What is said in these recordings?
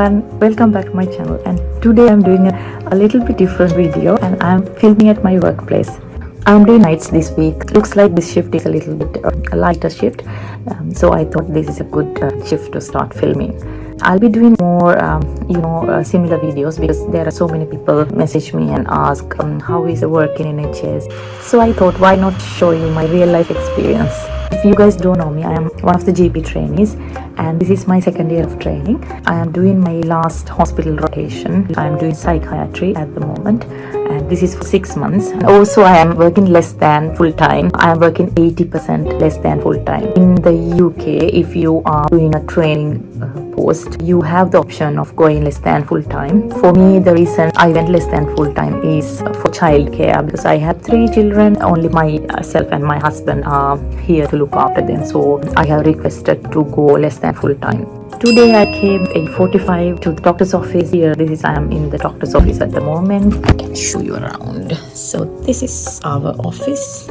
everyone, welcome back to my channel, and today I'm doing a little bit different video and I'm filming at my workplace. I'm doing nights this week. Looks like this shift is a little bit a lighter shift, so I thought this is a good shift to start filming. I'll be doing more similar videos because there are so many people message me and ask how is the work in NHS. So I thought, why not show you my real life experience. If you guys don't know me, I am one of the GP trainees and this is my second year of training. I am doing my last hospital rotation. I am doing psychiatry at the moment and this is for 6 months. And also I am working less than full time. I am working 80% less than full time. In the UK, if you are doing a training post, you have the option of going less than full time. For me, the reason I went less than full time is for childcare because I have 3 children. Only myself and my husband are here to look after them, so I have requested to go less than full time. Today I came 8:45 to the doctor's office. Here, I am in the doctor's office at the moment. I can show you around. So this is our office,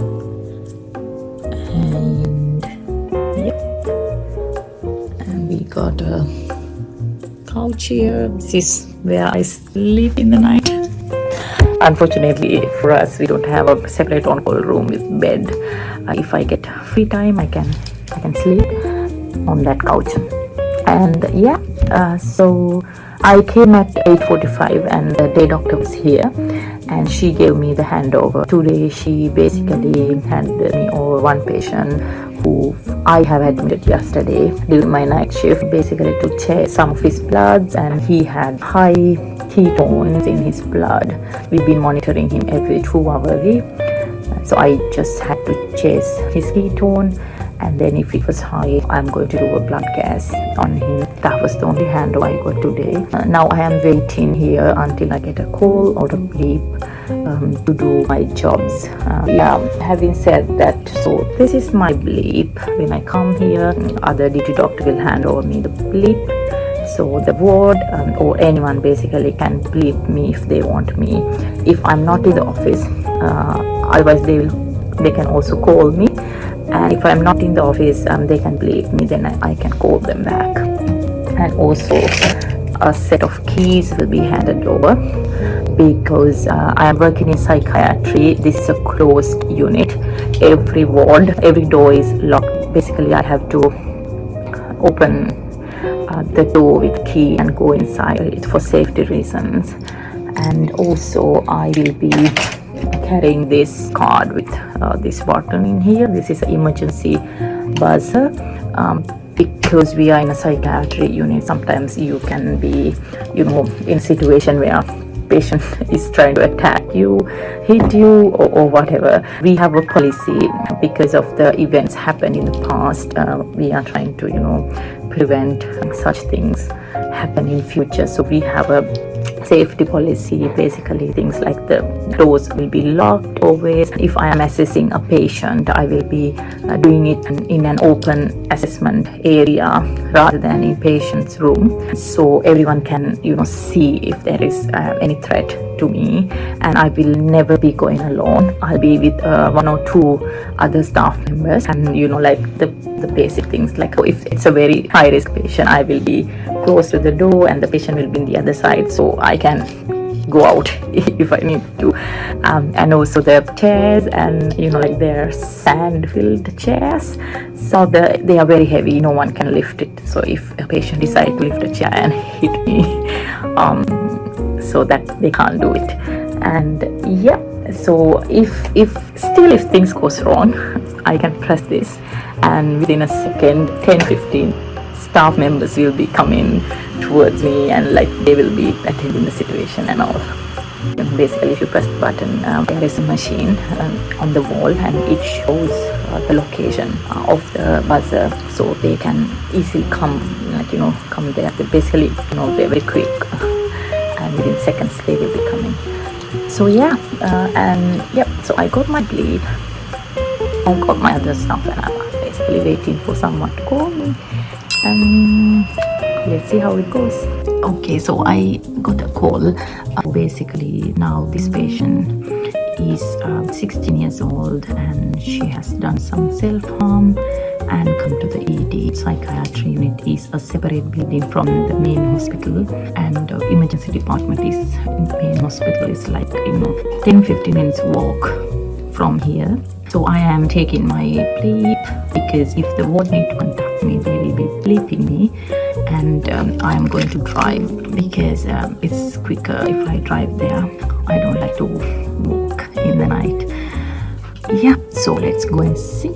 and yep, and we got a couch here. This is where I sleep in the night. Unfortunately for us, we don't have a separate on-call room with bed. If I get free time, I can sleep on that couch. And yeah, so I came at 8:45 and the day doctor was here and she gave me the handover. Today she basically handed me over one patient who I have admitted yesterday during my night shift, basically to check some of his bloods, and he had high ketones in his blood. We've been monitoring him every 2 hourly, so I just had to chase his ketone, and then if it was high, I'm going to do a blood gas on him. That was the only handover I got today. Now I am waiting here until I get a call or a bleep to do my jobs. Having said that, so this is my bleep. When I come here, other duty doctor will hand over me the bleep. So the ward or anyone basically can bleep me if they want me. If I'm not in the office, otherwise they can also call me. And if I'm not in the office, they can bleep me, then I can call them back. And also a set of keys will be handed over because I am working in psychiatry. This is a closed unit. Every ward, every door is locked. Basically, I have to open the door with key and go inside. It's for safety reasons. And also I will be carrying this card with this button in here. This is an emergency buzzer. Because we are in a psychiatry unit, sometimes you can be, in a situation where patient is trying to attack you, hit you, or whatever. We have a policy because of the events happened in the past. We are trying to, prevent such things happen in future. So we have a safety policy. Basically, things like the doors will be locked always. If I am assessing a patient, I will be doing it in an open assessment area rather than in patient's room, so everyone can see if there is any threat to me. And I will never be going alone. I'll be with 1 or 2 other staff members, and like the basic things, like if it's a very high risk patient, I will be close to the door and the patient will be on the other side, so I can go out if I need to. And also the chairs, and like they're sand filled chairs, so they are very heavy. No one can lift it, so if a patient decides to lift a chair and hit me, so that they can't do it. And yeah, so if things goes wrong, I can press this and within a second 10-15 staff members will be coming towards me, and like they will be attending the situation and all. And basically, if you press the button, there is a machine on the wall and it shows the location of the buzzer, so they can easily come there. They basically they're very quick and within seconds they will be coming. So yeah, so I got my bleed, I got my other stuff, and I'm basically waiting for someone to call me, and let's see how it goes. Okay, so I got a call. Basically now this patient is 16 years old and she has done some self-harm, and come to the ED. Psychiatry unit is a separate building from the main hospital, and emergency department is in the main hospital is like 10-15 minutes walk from here. So I am taking my PLAB because if the ward need to contact me, they will be bleeping me, and I am going to drive because it's quicker if I drive there. I don't like to walk in the night. Yeah, so let's go and see.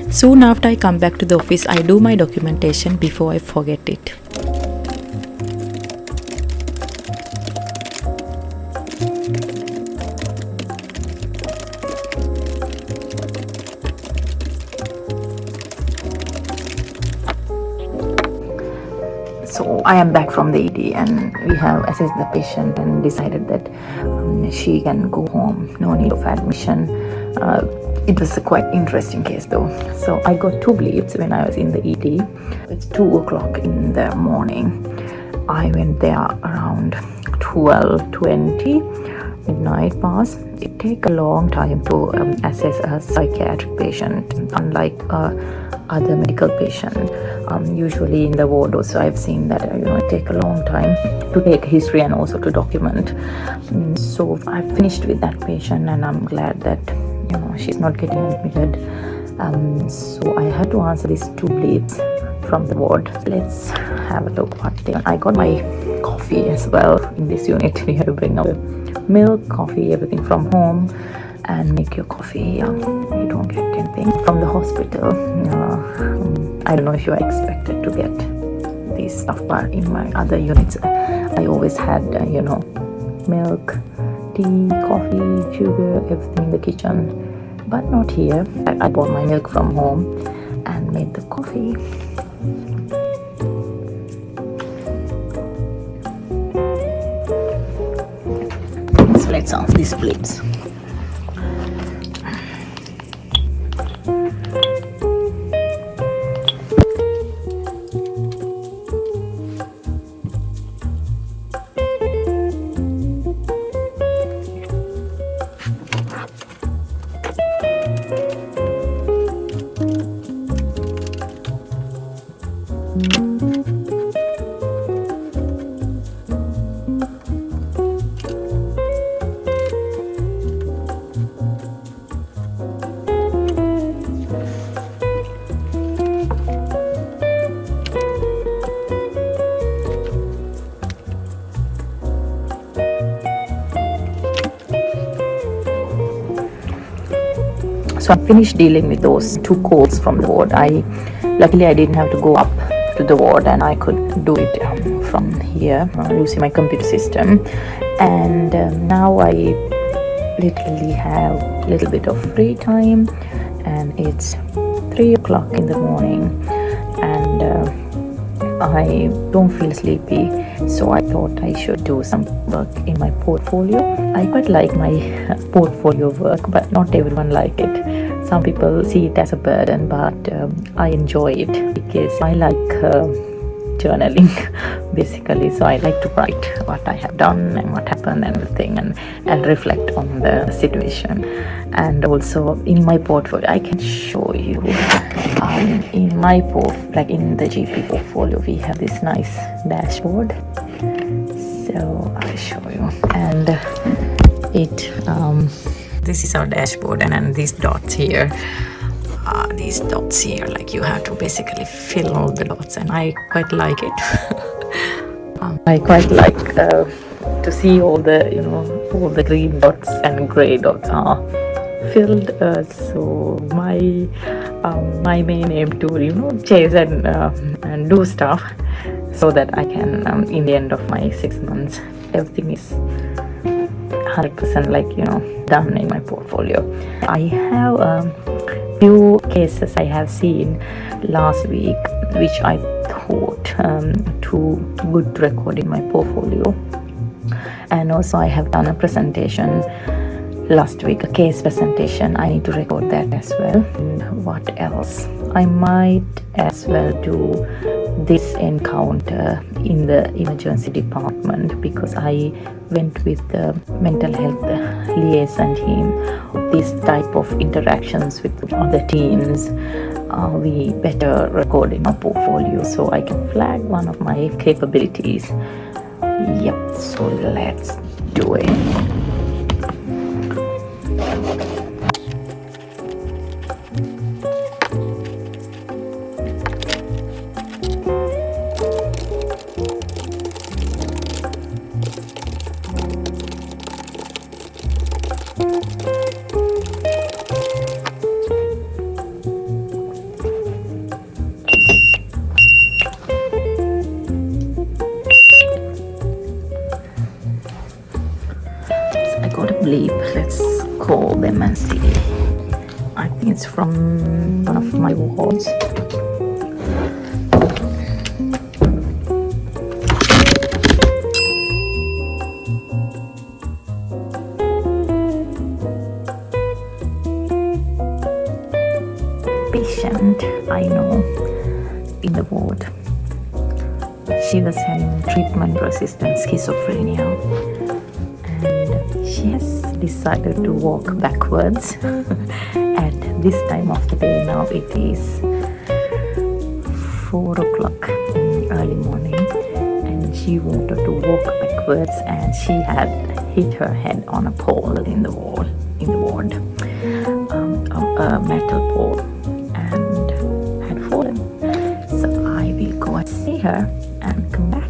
Soon after I come back to the office, I do my documentation before I forget it. So I am back from the ED and we have assessed the patient and decided that she can go home, no need of admission. It was a quite interesting case though. So I got 2 bleeps when I was in the ED. It's 2 o'clock in the morning. I went there around 12:20, midnight past. It takes a long time to assess a psychiatric patient, unlike other medical patient. Usually in the ward also I've seen that it takes a long time to take history and also to document. So I finished with that patient and I'm glad that she's not getting admitted. So I had to answer these 2 bleeps from the ward. Let's have a look what they. I got my coffee as well. In this unit we have to bring our milk, coffee, everything from home and make your coffee. You don't get anything from the hospital. I don't know if you are expected to get this stuff, but in my other units I always had milk, tea, coffee, sugar, everything in the kitchen, but not here. I bought my milk from home and made the coffee. So let's answer these bleeps. So I finished dealing with those 2 calls from the ward. Luckily I didn't have to go up to the ward and I could do it from here using my computer system. And now I literally have a little bit of free time and it's 3 o'clock in the morning, and I don't feel sleepy, so I thought I should do some work in my portfolio. I quite like my portfolio work, but not everyone like it. Some people see it as a burden, but I enjoy it because I like journaling basically. So I like to write what I have done and what happened and everything, and reflect on the situation. And also in my portfolio, I can show you in my like in the GP portfolio, we have this nice dashboard. So I'll show you. And this is our dashboard, and these dots here, like you have to basically fill all the dots, and I quite like it. I quite like to see all the green dots and gray dots are filled. So my main aim to chase and do stuff, so that I can in the end of my 6 months, everything is 100% done in my portfolio. I have few cases I have seen last week, which I thought too good to record in my portfolio. And also I have done a presentation last week, a case presentation. I need to record that as well. And what else? I might as well do this encounter in the emergency department, because I went with the mental health liaison team. This type of interactions with other teams, we better record in our portfolio, so I can flag one of my capabilities. Yep, so let's do it. Let's call them and see. I think it's from one of my wards. Patient I know in the ward. She was having treatment-resistant schizophrenia, and she has decided to walk backwards at this time of the day. Now it is 4 o'clock early morning, and she wanted to walk backwards, and she had hit her head on a pole in the ward, a metal pole, and had fallen. So I will go and see her and come back.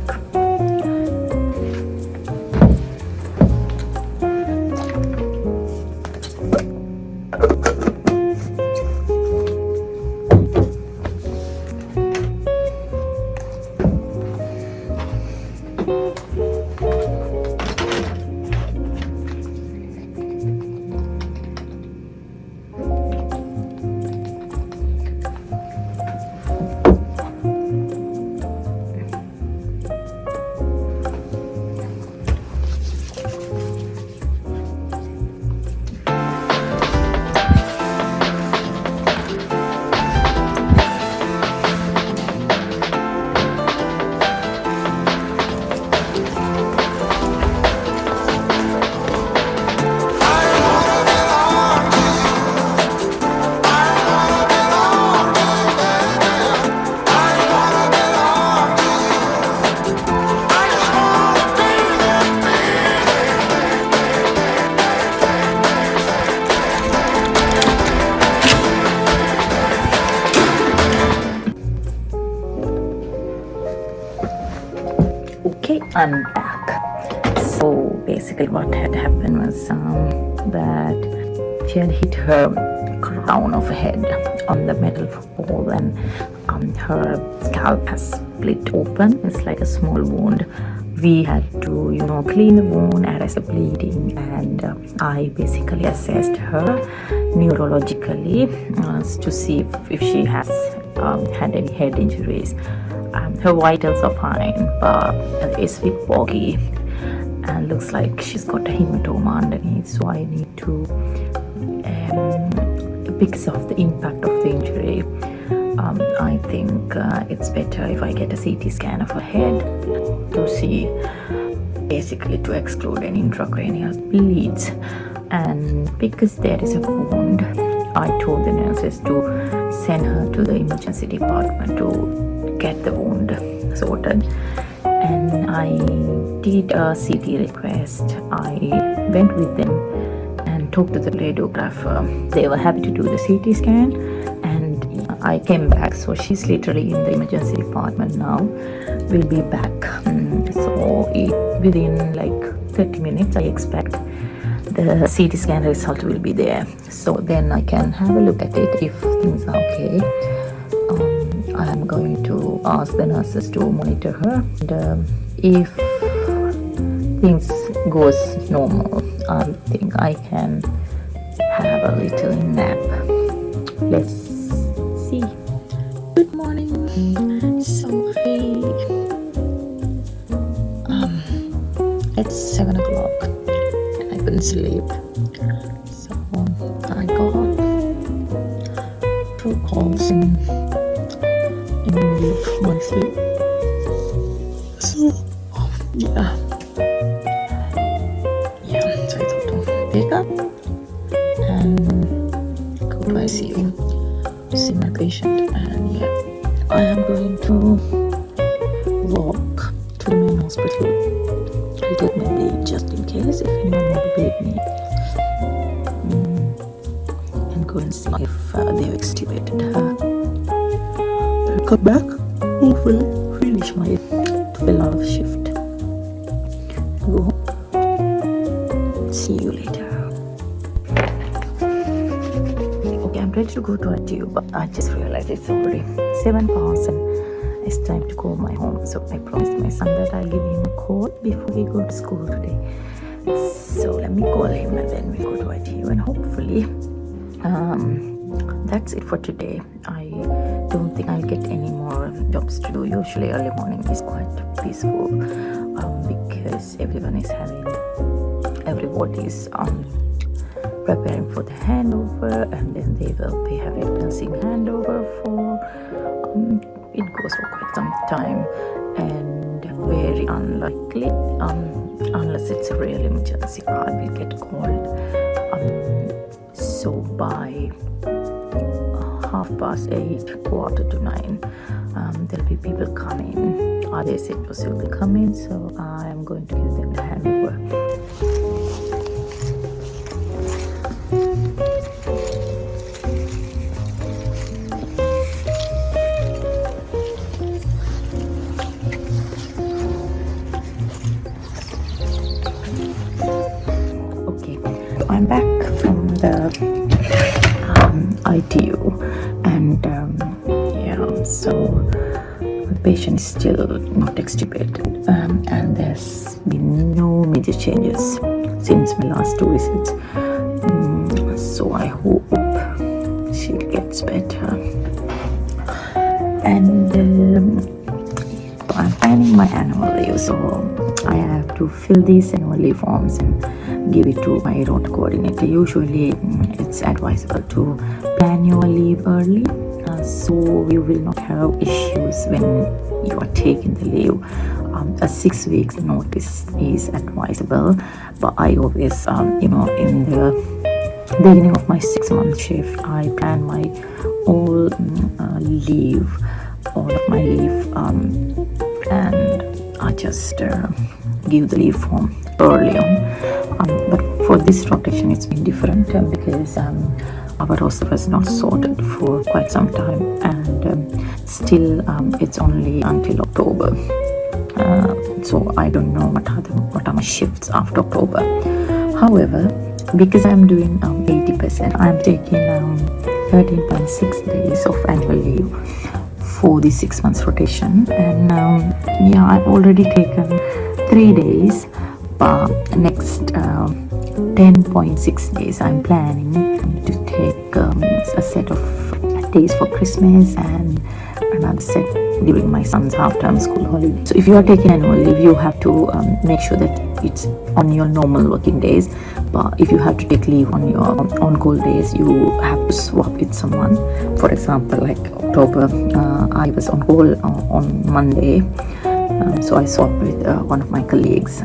Okay, I'm back. So basically what had happened was that she had hit her crown of her head on the metal pole, and her scalp has split open. It's like a small wound. We had to, clean the wound, arrest the bleeding, and I basically assessed her neurologically to see if she has had any head injuries. Her vitals are fine, but it's a bit foggy and looks like she's got a hematoma underneath, so I need to because of the impact of the injury, I think it's better if I get a CT scan of her head to see, basically to exclude any intracranial bleeds. And because there is a wound, I told the nurses to send her to the emergency department to get the wound sorted. And I did a CT request. I went with them and talked to the radiographer. They were happy to do the CT scan, and I came back. So she's literally in the emergency department now. We'll be back. So within like 30 minutes, I expect the CT scan result will be there. So then I can have a look at it if things are okay. I am going to ask the nurses to monitor her. And if things goes normal, I think I can have a little nap. Let's see. Good morning. So it's 7 o'clock and I couldn't sleep. So I got 2 calls in my sleep. So yeah, so I thought to wake up and go to ICU to see my patient. And yeah, I am going to walk to the main hospital. I'll take my blade just in case if anyone want to bleed me, and go and see if they've extubated her. I'll come back, hopefully finish my 12-hour shift. Go home. See you later. Okay, I'm ready to go to ITU, but I just realized it's already 7 past and it's time to call my home. So I promised my son that I'll give him a call before we go to school today. So let me call him and then we go to ITU, and hopefully that's it for today. I don't think I'll get any more jobs to do. Usually early morning is quite peaceful because everybody is preparing for the handover, and then they will be having nursing handover for it goes for quite some time, and very unlikely unless it's a real emergency, I will get called. So by 8:30, 8:45, there'll be people coming. They said will be coming, so I am going to give them the handover. I'm back from the ITU, and so the patient is still not extubated, and there's been no major changes since my last 2 visits. So I hope she gets better. And I'm planning my annual leave, so I have to fill these annual leave forms and give it to my road coordinator. Usually it's advisable to plan your leave early, so you will not have issues when you are taking the leave. A 6 weeks notice is advisable, but I always in the beginning of my 6-month shift, I plan my all of my leave, and I just give the leave form early on. But for this rotation, it's been different because our roster was not sorted for quite some time, and still it's only until October. So I don't know what are my shifts after October. However, because I'm doing 80%, I'm taking 13.6 days of annual leave for the 6 months rotation, and I've already taken 3 days, but next 10.6 days I'm planning to take days for Christmas and another set during my son's half-term school holiday. So if you are taking annual leave, you have to make sure that it's on your normal working days. But if you have to take leave on your on-call days, you have to swap with someone. For example, like October, I was on call on Monday, so I swapped with one of my colleagues.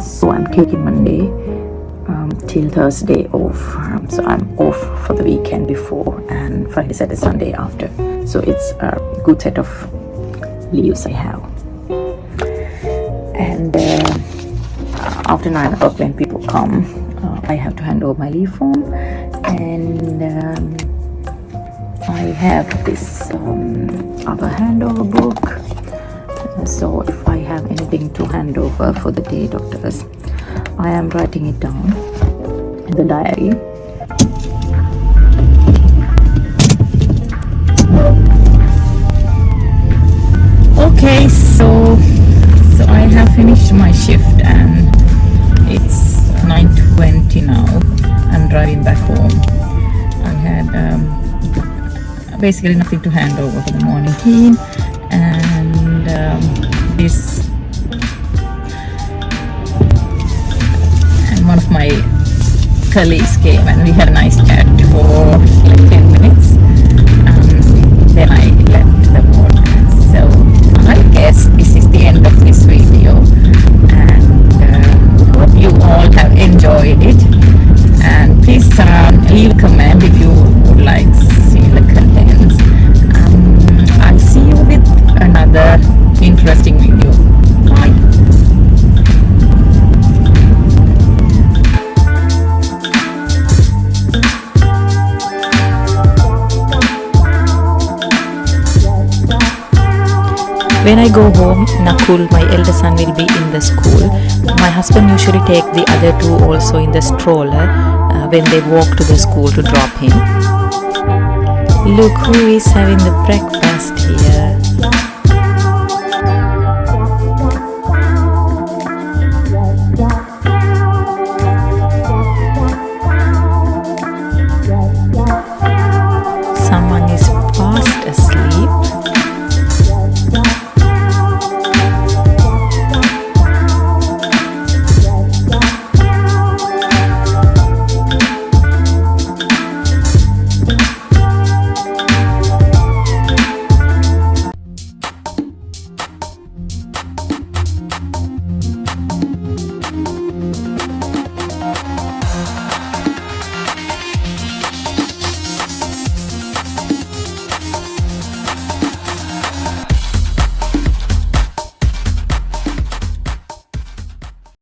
So I'm taking Monday till Thursday off. So I'm off for the weekend before and Friday, Saturday, Sunday after. So it's a good set of leaves I have. And after 9 o'clock when people come, I have to hand over my leave form, and I have this other handover book. So if I have anything to hand over for the day, doctors, I am writing it down in the diary. Okay, so I have finished my shift and it's 9:20 now. I'm driving back home. I had basically nothing to hand over for the morning team, and this and one of my colleagues came and we had a nice chat for like 10 minutes. Then I left the ward. So I guess this is the end of this video, and hope you all have enjoyed it. And please leave a comment if you would like to see the contents. I'll see you with another interesting video. Bye. When I go home, Nakul, my elder son, will be in the school. My husband usually take the other two also in the stroller when they walk to the school to drop him. Look who is having the breakfast here.